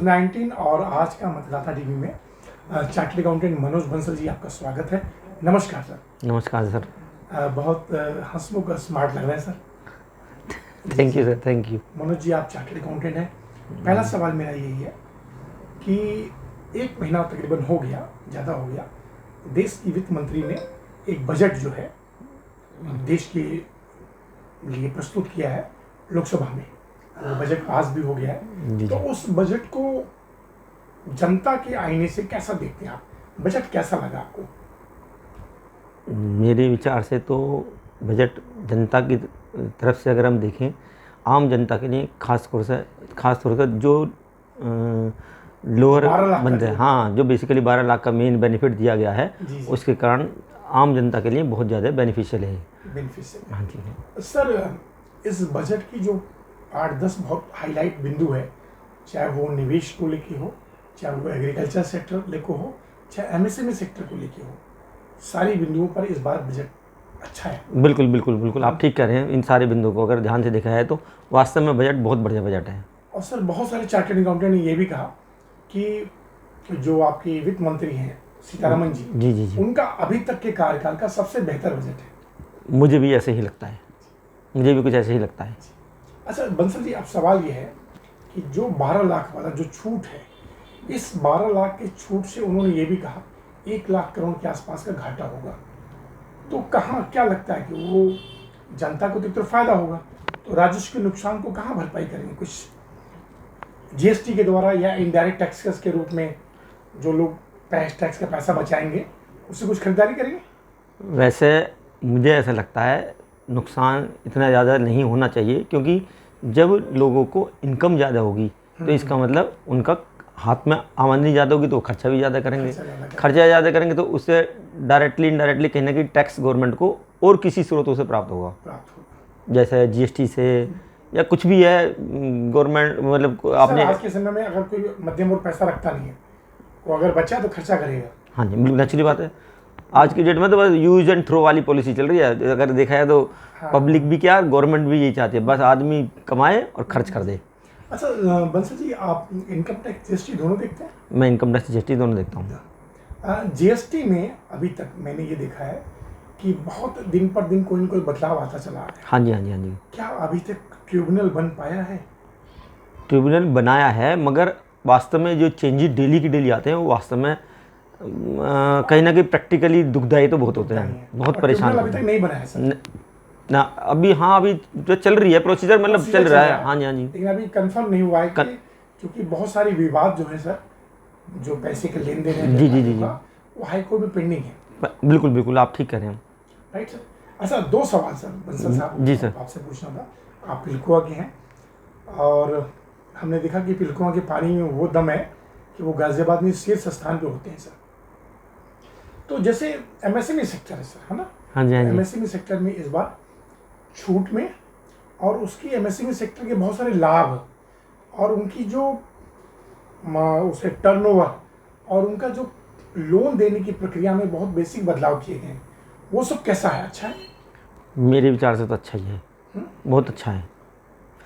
News 19 और आज का मतदाता टीवी में चार्टर्ड अकाउंटेंट मनोज बंसल जी, आपका स्वागत है। नमस्कार सर। नमस्कार सर। बहुत हंसमुख स्मार्ट लग रहे हैं sir. Thank you sir, thank you. Manoj ji, आप चार्टर्ड अकाउंटेंट हैं। पहला सवाल मेरा यही है कि 1 महीना तकरीबन हो गया, ज़्यादा हो गया, देश की वित्त मंत्री ने एक बजट जो है देश के लिए प्रस्तुत किया है लोकसभा में। वो बजट पास भी हो गया है। तो उस बजट को जनता के आईने से कैसा देखते हैं आप? बजट कैसा लगा आपको? मेरे विचार से तो बजट जनता की तरफ से अगर हम देखें, आम जनता के लिए खास तौर से जो लोअर बंदे, हाँ, जो बेसिकली 12 लाख का मेन बेनिफिट दिया गया है, उसके कारण आम जनता के लिए बहुत ज़्यादा बेनिफिशियल है। हाँ जी सर, इस बजट की जो 8-10 बहुत हाईलाइट बिंदु है, चाहे वो निवेश को लेके हो, चाहे वो एग्रीकल्चर सेक्टर लेके हो, चाहे एमएसएमई सेक्टर को लेके हो, सारी बिंदुओं पर इस बार बजट अच्छा है। बिल्कुल बिल्कुल बिल्कुल, आप ठीक कह रहे हैं। इन सारे बिंदुओं को अगर ध्यान से देखा है तो वास्तव में बजट बहुत बढ़िया बजट है। और सर, बहुत सारे चार्टर्ड अकाउंटेंट ने ये भी कहा कि जो आपके वित्त मंत्री हैं सीतारमन जी, जी जी जी, उनका अभी तक के कार्यकाल का सबसे बेहतर बजट है। मुझे भी ऐसे ही लगता है, मुझे भी कुछ ऐसे ही लगता है। अच्छा बंसल जी, अब सवाल ये है कि जो 12 लाख वाला जो छूट है, इस 12 लाख के छूट से उन्होंने ये भी कहा 1 लाख करोड़ के आसपास का घाटा होगा। तो कहाँ, क्या लगता है कि वो जनता को तो फायदा होगा, तो राजस्व के नुकसान को कहाँ भरपाई करेंगे? कुछ जीएसटी के द्वारा या इनडायरेक्ट टैक्सेस के रूप में जो लोग टैक्स का पैसा बचाएंगे, उससे कुछ खरीदारी करेंगे? वैसे मुझे ऐसा लगता है नुकसान इतना ज़्यादा नहीं होना चाहिए, क्योंकि जब लोगों को इनकम ज़्यादा होगी तो इसका मतलब उनका हाथ में आमदनी ज़्यादा होगी तो खर्चा भी ज़्यादा करेंगे। खर्चा ज़्यादा करेंगे तो उससे डायरेक्टली इनडायरेक्टली कहीं ना कहीं टैक्स गवर्नमेंट को और किसी स्रोतों से प्राप्त होगा, जैसे जीएसटी से या कुछ भी है गवर्नमेंट। मतलब आपने आज के समय में अगर कोई मध्यम वर्ग पैसा रखता नहीं है, वो अगर बचा तो खर्चा करेगा। हाँ जी, बिल्कुल नेचुरली बात है। आज की डेट में तो बस यूज एंड थ्रो वाली पॉलिसी चल रही है। अगर देखा है तो पब्लिक भी क्या, गवर्नमेंट भी यही चाहती है, बस आदमी कमाए और खर्च कर दे। अच्छा बंसल जी, आप इनकम टैक्स जीएसटी दोनों देखते हैं? मैं इनकम टैक्स जीएसटी दोनों देखता हूँ। जीएसटी में अभी तक मैंने ये देखा है कि बहुत दिन पर दिन कोई न कोई बदलाव आता चला है। हाँ जी हाँ जी हाँ जी। क्या अभी तक ट्रिब्यूनल बन पाया है? ट्रिब्यूनल बनाया है, मगर वास्तव में जो चेंजेस डेली की डेली आते हैं वो वास्तव में कहीं ना कहीं प्रैक्टिकली दुखदायी तो बहुत होते हैं, बहुत परेशान। अभी तक नहीं बनाया सर ना अभी? हाँ, अभी जो चल रही है प्रोसीजर, मतलब चल रहा है। हाँ जी हाँ जी, लेकिन अभी कंफर्म नहीं हुआ है क्योंकि बहुत सारी विवाद जो है सर, जो पैसे के लेन देन है, जी जी जी जी, वो हाई कोर्ट में पेंडिंग है। बिल्कुल बिल्कुल, आप ठीक कह रहे हैं। Right sir. अच्छा, 2 सवाल सर बंसल साहब जी सर, आपसे पूछना था। आप पिलखुआ के हैं और हमने देखा कि पिलखुआ के पानी में वो दम है कि वो गाजियाबाद में शीर्ष स्थान पे होते हैं सर। तो जैसे एमएसएमई सेक्टर है सर, है ना? हाँ जी हाँ जी। एमएसएमई सेक्टर में इस बार छूट में और उसकी एमएसएमई सेक्टर के बहुत सारे लाभ और उनकी जो उसे टर्नओवर और उनका जो लोन देने की प्रक्रिया में बहुत बेसिक बदलाव किए गए हैं, वो सब कैसा है? अच्छा है? मेरे विचार से तो अच्छा ही है, बहुत अच्छा है।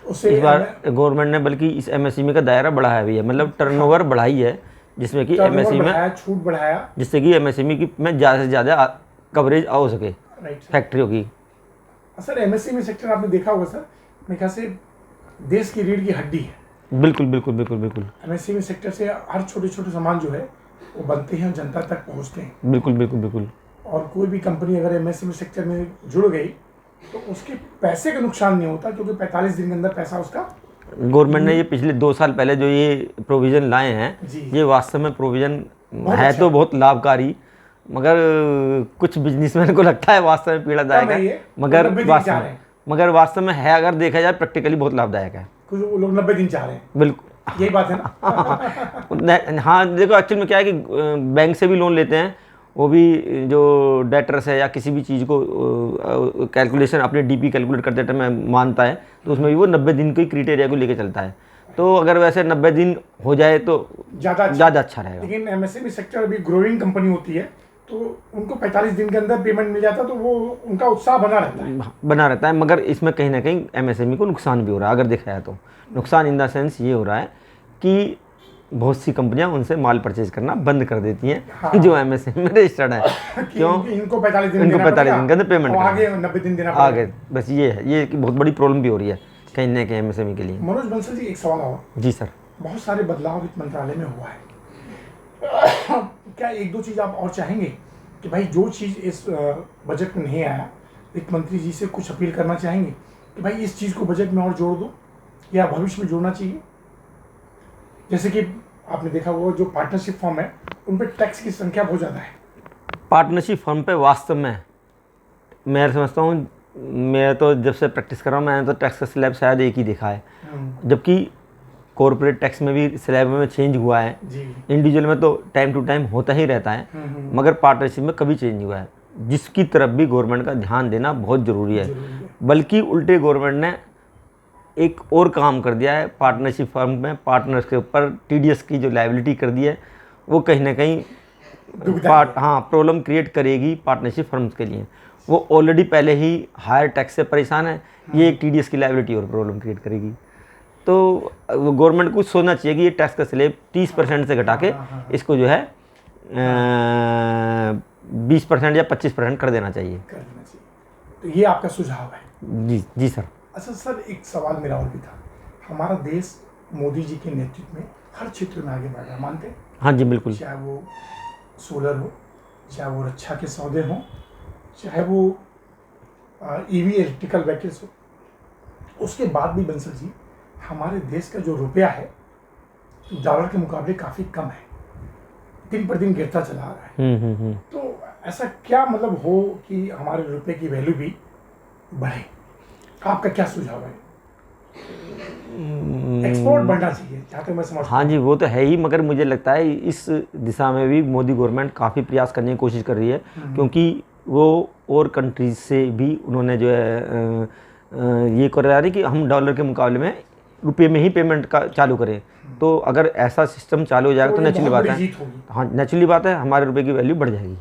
उससे इस बार गवर्नमेंट ने बल्कि इस एमएसएमई का दायरा बढ़ाया भी है, मतलब टर्नओवर बढ़ाई है, जिसमें कि एमएसएमई में छूट बढ़ाया, जिससे कि एमएसएमई की में ज़्यादा से ज़्यादा कवरेज हो सके फैक्ट्रियों की। सर एमएसएमई सेक्टर आपने देखा होगा सर, मेरे ख्याल से देश की रीढ़ की हड्डी है। बिल्कुल बिल्कुल बिल्कुल बिल्कुल। एमएसएमई सेक्टर से हर छोटे छोटे सामान जो है वो बनते हैं, जनता तक पहुंचते हैं। बिल्कुल बिल्कुल बिल्कुल। और कोई भी कंपनी अगर एमएसएमई सेक्टर में जुड़ गई तो उसके पैसे का नुकसान नहीं होता, क्योंकि 45 दिन के अंदर पैसा उसका। गवर्नमेंट ने ये पिछले 2 साल पहले जो ये प्रोविज़न लाए हैं, ये वास्तव में प्रोविज़न है तो बहुत लाभकारी, मगर कुछ बिजनेसमैन को लगता है वास्तव में पीड़ादायक है, मगर वास्तव में है, अगर देखा जाए प्रैक्टिकली बहुत लाभदायक है। कुछ लोग 90 दिन चाह रहे हैं। बिल्कुल, यही बात है ना? हाँ, देखो एक्चुअल में क्या है कि बैंक से भी लोन लेते हैं, वो भी जो डेटर्स है या किसी भी चीज़ को कैलकुलेशन अपने डीपी कैलकुलेट करते टाइम मानता है, तो उसमें भी वो 90 दिन के क्राइटेरिया को लेके चलता है। तो अगर वैसे 90 दिन हो जाए तो ज़्यादा अच्छा रहेगा। लेकिन एमएसएमई सेक्टर अभी ग्रोइंग कंपनी होती है, तो उनको 45 दिन के अंदर पेमेंट मिल जाता है, तो वो उनका उत्साह बना रहता है। मगर इसमें कहीं ना कहीं एमएसएमई को नुकसान भी हो रहा है। अगर देखा जाए तो नुकसान इन द सेंस ये हो रहा है कि बहुत सी कंपनियां उनसे माल परचेज करना बंद कर देती हैं। हाँ। जो एमएसएमई में रजिस्टर्ड है। क्यों? इनको 45 दिन इनको देना 45 पड़ेगा दिन के अंदर पेमेंट और करना आगे 90 दिन देना आगे। पड़ेगा। बस ये है, ये कि बहुत बड़ी प्रॉब्लम भी हो रही है कहीं ना कहीं एमएसएमई के लिए। मनोज बंसल जी, एक सवाल और। जी सर। बहुत सारे बदलाव वित्त मंत्रालय में हुआ है। क्या एक दो चीज़ आप और चाहेंगे कि भाई जो चीज़ इस बजट में नहीं आया, वित्त मंत्री जी से कुछ अपील करना चाहेंगे कि भाई इस चीज़ को बजट में और जोड़ दो या भविष्य में जोड़ना चाहिए? जैसे कि आपने देखा होगा जो पार्टनरशिप फॉर्म है उन पर टैक्स की संख्या बहुत ज़्यादा है। पार्टनरशिप फर्म पे वास्तव में मैं समझता हूँ, मैं तो जब से प्रैक्टिस कर रहा हूँ मैंने तो टैक्स का स्लैब शायद एक ही देखा है, जबकि कॉर्पोरेट टैक्स में भी स्लैब में चेंज हुआ है। इंडिविजुअल में तो टाइम टू टाइम होता ही रहता है, मगर पार्टनरशिप में कभी चेंज हुआ है, जिसकी तरफ भी गवर्नमेंट का ध्यान देना बहुत ज़रूरी है। बल्कि उल्टे गवर्नमेंट ने एक और काम कर दिया है, पार्टनरशिप फर्म में पार्टनर्स के ऊपर टीडीएस की जो लायबिलिटी कर दी है, वो कहीं ना कहीं प्रॉब्लम क्रिएट करेगी पार्टनरशिप फर्म्स के लिए। वो ऑलरेडी पहले ही हायर टैक्स से परेशान है, ये एक टीडीएस की लायबिलिटी और प्रॉब्लम क्रिएट करेगी। तो गवर्नमेंट को सोचना चाहिए कि ये टैक्स का स्लैब 30% से घटा के इसको जो है 20% या 25% कर देना चाहिए। तो ये आपका सुझाव है? जी जी सर। अच्छा सर, एक सवाल मेरा और भी था। हमारा देश मोदी जी के नेतृत्व में हर क्षेत्र में आगे बढ़ रहा है, मानते हैं? हाँ जी बिल्कुल। चाहे वो सोलर हो, चाहे वो रक्षा के सौदे हों, चाहे वो ईवी इलेक्ट्रिकल व्हीकल्स हो, उसके बाद भी बंसल जी हमारे देश का जो रुपया है डॉलर के मुकाबले काफ़ी कम है, दिन पर दिन गिरता चला आ रहा है। तो ऐसा क्या मतलब हो कि हमारे रुपए की वैल्यू भी बढ़े? आपका क्या सुझाव है? एक्सपोर्ट बढ़ना चाहिए जहाँ तक मैं समझता हूँ। हाँ जी, वो तो है ही, मगर मुझे लगता है इस दिशा में भी मोदी गवर्नमेंट काफ़ी प्रयास करने की कोशिश कर रही है, क्योंकि वो और कंट्रीज से भी उन्होंने जो है ये कर रहा है कि हम डॉलर के मुकाबले में रुपये में ही पेमेंट का चालू करें। तो अगर ऐसा सिस्टम चालू हो जाएगा तो नेचुरली बात है, हाँ नेचुरली बात है, हमारे रुपये की वैल्यू बढ़ जाएगी।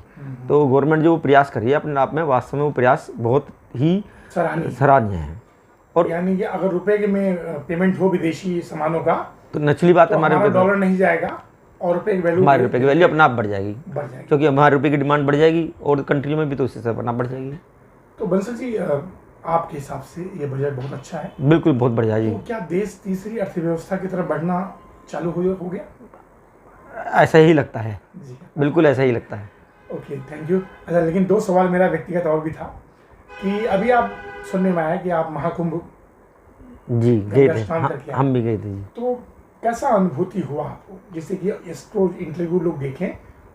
तो गवर्नमेंट जो प्रयास कर रही है अपने आप में, वास्तव में वो प्रयास बहुत ही सराहनीय है। और यानी कि अगर रुपए के में पेमेंट हो विदेशी सामानों का, तो नेचुरली बात है हमारे डॉलर नहीं जाएगा और रुपए की वैल्यू, हमारे रुपए की वैल्यू अपने आप बढ़ जाएगी, क्योंकि हमारे रुपए की डिमांड बढ़ जाएगी और कंट्री में भी तो उससे अपना बढ़ जाएगी। तो बंसल जी, आपके हिसाब से ये बजट बहुत अच्छा है? बिल्कुल बहुत बढ़िया जी। तो क्या देश तीसरी अर्थव्यवस्था की तरफ बढ़ना चालू हो गया? ऐसा ही लगता है जी, बिल्कुल ऐसा ही लगता है। Okay, thank you. अच्छा, लेकिन दो सवाल मेरा व्यक्तिगत और भी था कि अभी आप सुनने में आया कि आप महाकुंभ जी गए थे, हम भी गए थे जी। तो कैसा अनुभूति हुआ आपको, जिससे कि इसको इंटरव्यू लोग देखें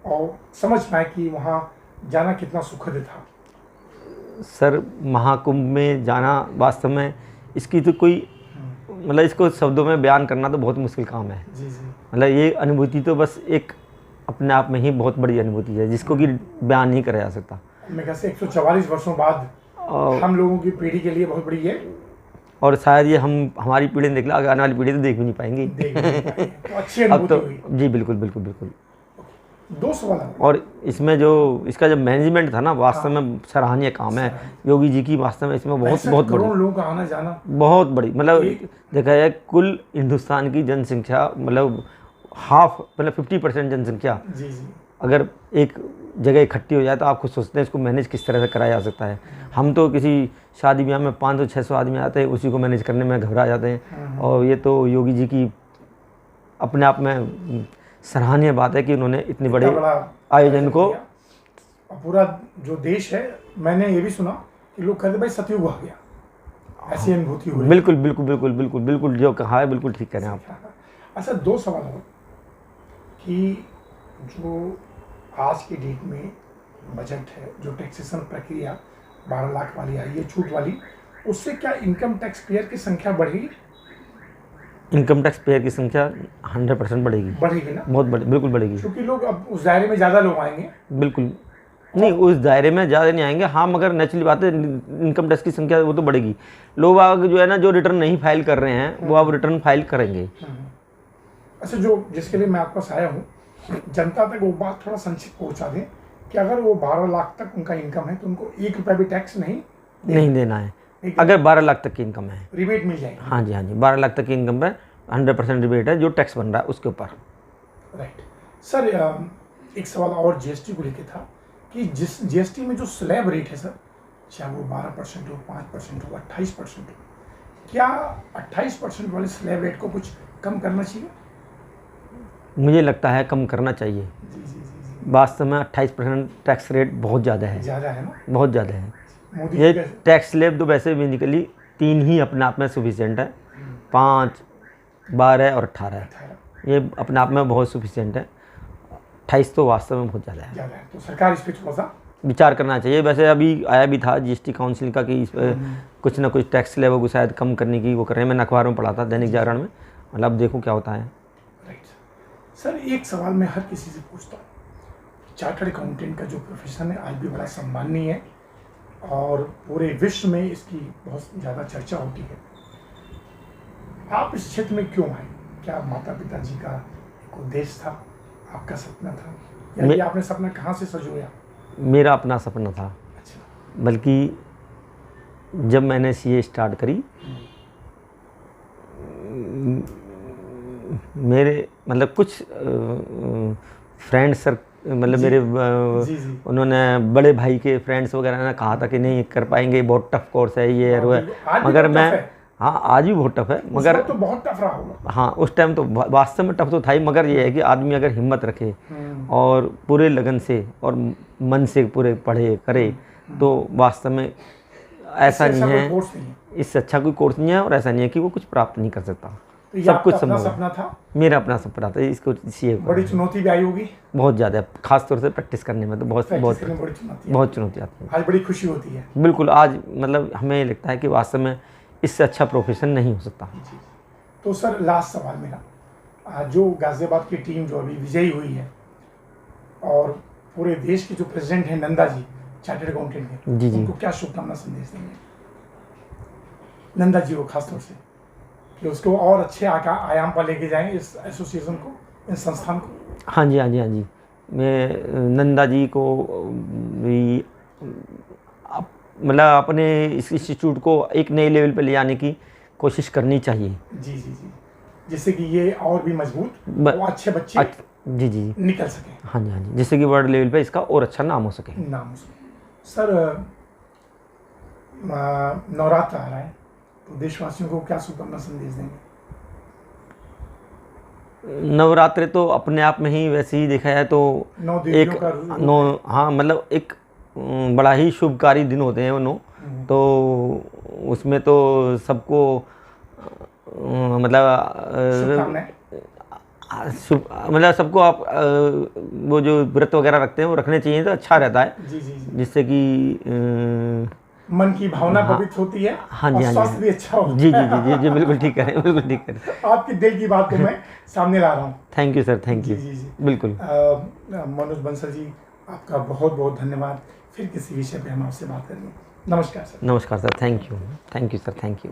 और समझ पाए कि वहाँ जाना कितना सुखद था? सर, महाकुंभ में जाना वास्तव में इसकी तो कोई मतलब इसको शब्दों में बयान करना तो बहुत मुश्किल काम है जी। मतलब ये अनुभूति तो बस एक अपने आप में ही बहुत बड़ी अनुभूति है, जिसको कि बयान नहीं करा जा सकता। मैं कहते 144 वर्षों बाद हम लोगों की पीढ़ी के लिए बहुत बड़ी है, और शायद ये हमारी पीढ़ी देख ला, आने वाली पीढ़ी तो देख भी नहीं पाएंगी। तो अच्छी अनुभूति हुई। जी बिल्कुल बिल्कुल बिल्कुल। दो सवाल। और इसमें जो इसका जो मैनेजमेंट था ना, वास्तव में सराहनीय काम है योगी जी की। वास्तव में इसमें बहुत बड़ी लोगों का आना जाना बहुत बड़ी, मतलब देखा जाए कुल हिंदुस्तान की जनसंख्या, मतलब हाफ, मतलब 50% जनसंख्या अगर एक जगह इकट्ठी हो जाए तो आप खुद सोचते हैं इसको मैनेज किस तरह से कराया जा सकता है। हम तो किसी शादी ब्याह में 500-600 आदमी आते हैं, उसी को मैनेज करने में घबरा जाते हैं। और ये तो योगी जी की अपने आप में सराहनीय बात है कि उन्होंने इतने बड़े आयोजन को, पूरा जो देश है, मैंने ये भी सुना कि लोग कहते भाई सतयुग आ गया, ऐसी अनुभूति हुई। बिल्कुल बिल्कुल बिल्कुल बिल्कुल बिल्कुल जो कहा है बिल्कुल ठीक कह रहे हैं आप। अच्छा, दो सवाल हो कि जो आज की डेट में बजट है, जो टैक्सेशन प्रक्रिया 12 लाख वाली आई है छूट वाली, उससे क्या इनकम टैक्स पेयर की संख्या बढ़ेगी? इनकम टैक्स पेयर की संख्या 100% बढ़ेगी ना? बहुत बिल्कुल बढ़ेगी, क्योंकि लोग अब उस दायरे में ज़्यादा लोग आएंगे। बिल्कुल नहीं, उस दायरे में ज़्यादा नहीं आएंगे, हाँ, मगर नेचुरली बात है इनकम टैक्स की संख्या वो तो बढ़ेगी। लोग आगे जो है ना, जो रिटर्न नहीं फाइल कर रहे हैं वो अब रिटर्न फाइल करेंगे। अच्छा, जो जिसके लिए मैं आपके पास आया हूँ, जनता तक वो बात थोड़ा संक्षिप्त पहुँचा दें कि अगर वो 12 लाख तक उनका इनकम है तो उनको 1 रुपया भी टैक्स नहीं देना है। अगर 12 लाख तक की इनकम है, रिबेट मिल जाएगी। हाँ जी, 12 लाख तक की इनकम पर 100% रिबेट है, जो टैक्स बन रहा है उसके ऊपर। राइट सर, एक सवाल और जीएसटी को लेके था कि जिस जीएसटी में जो स्लैब रेट है सर, चाहे वो 12% हो, 5% हो, 28% हो, क्या 28% वाले स्लैब रेट को कुछ कम करना चाहिए? मुझे लगता है कम करना चाहिए। जी जी जी जी, वास्तव में 28% टैक्स रेट बहुत ज़्यादा है, ज़्यादा है ना? बहुत ज़्यादा है। मोदी ये जी का टैक्स स्लैब तो वैसे भी निकली 3 ही अपने आप में सफिशिएंट है, 5, 12 और 18 ये अपने आप में बहुत सफिशिएंट है। 28 तो वास्तव में बहुत ज़्यादा है, ज़्यादा है, तो सरकार इस पर थोड़ा सा विचार करना चाहिए। वैसे अभी आया भी था जीएसटी काउंसिल का कि इस पर कुछ ना कुछ टैक्स स्लैब को शायद कम करने की वो कर रहे हैं। मैंने अखबार में पढ़ा था, दैनिक जागरण में। मतलब अब देखो क्या होता है। राइट सर, एक सवाल मैं हर किसी से पूछता हूँ, चार्टर्ड अकाउंटेंट का जो प्रोफेशन है आज भी बड़ा सम्माननीय है और पूरे विश्व में इसकी बहुत ज़्यादा चर्चा होती है। आप इस क्षेत्र में क्यों आए? क्या माता पिता जी का एक उद्देश्य था, आपका सपना था, या ये आपने सपना कहाँ से संजोया? मेरा अपना सपना था, अच्छा, बल्कि जब मैंने सीए स्टार्ट करी, मेरे मतलब कुछ फ्रेंड्स मतलब जी, मेरे जी जी, उन्होंने बड़े भाई के फ्रेंड्स वगैरह ने कहा था कि नहीं कर पाएंगे, बहुत टफ कोर्स है ये है वो है। आज भी मगर बहुत मैं टफ है। हाँ आज भी बहुत टफ है, उस मगर वक्त तो बहुत टफ रहा होगा। हाँ उस टाइम तो वास्तव में टफ तो था ही। मगर ये है कि आदमी अगर हिम्मत रखे और पूरे लगन से और मन से पूरे पढ़े करे तो वास्तव में ऐसा इससे नहीं अच्छा कोई है, कोर्स नहीं है। इससे अच्छा कोई कोर्स नहीं है और ऐसा नहीं है कि वो कुछ प्राप्त नहीं कर सकता। तो ये सब कुछ आपका अपना संभव है। सपना था, मेरा अपना सपना था इसको सीए बड़ी चुनौती भी आई होगी, बहुत ज़्यादा, खास तौर से प्रैक्टिस करने में तो बहुत प्रैक्टिस करने में बड़ी चुनौती बहुत चुनौती आती है। आज बड़ी खुशी होती है। बिल्कुल, आज मतलब हमें ये लगता है कि वास्तव में इससे अच्छा प्रोफेशन नहीं हो सकता। जी। तो सर लास्ट सवाल मेरा, जो गाजियाबाद की टीम जो अभी विजयी हुई है और पूरे देश के जो प्रेसिडेंट हैं नंदा जी, चार्टर्ड अकाउंटेंट के, जी, जी। उनको क्या शुभकामना संदेश देंगे? नंदा जी को खास तौर से, कि उसको और अच्छे आयाम पर लेके जाएं इस एसोसिएशन को, इस संस्थान को। हाँ जी, हाँ जी, हाँ जी। मैं नंदा जी को भी मतलब अपने इस इंस्टीट्यूट को एक नए लेवल पे ले जाने की कोशिश करनी चाहिए। जी जी जी, जिससे कि ये और भी मजबूत और अच्छे बच्चे जी जी निकल सकें। हाँ जी, हाँ जी, जिससे कि वर्ल्ड लेवल पे इसका और अच्छा नाम हो सके। नाम सर, नवरात्र आ रहा है तो देशवासियों को क्या शुभकामना संदेश देंगे? नवरात्रि तो अपने आप में ही वैसे ही देखा जाए तो 9 देवियों एक का रूप है। 9 हाँ मतलब एक बड़ा ही शुभकारी दिन होते हैं वो 9। तो उसमें तो सबको मतलब मतलब सबको आप वो जो व्रत वगैरह रखते हैं वो रखने चाहिए तो अच्छा रहता है। जी जी जी, जिससे कि मन की भावना पवित्र होती है। हाँ जी, और हाँ स्वास्थ्य जी, भी अच्छा होता जी जी जी जी जी बिल्कुल ठीक करें, बिल्कुल ठीक करें। आपके दिल की बात को मैं सामने ला रहा हूँ। थैंक यू सर, थैंक जी यू। जी जी, बिल्कुल। मनोज बंसल जी, आपका बहुत बहुत धन्यवाद। फिर किसी विषय पे हम आपसे बात करेंगे। नमस्कार सर। नमस्कार sir, thank you sir, thank you.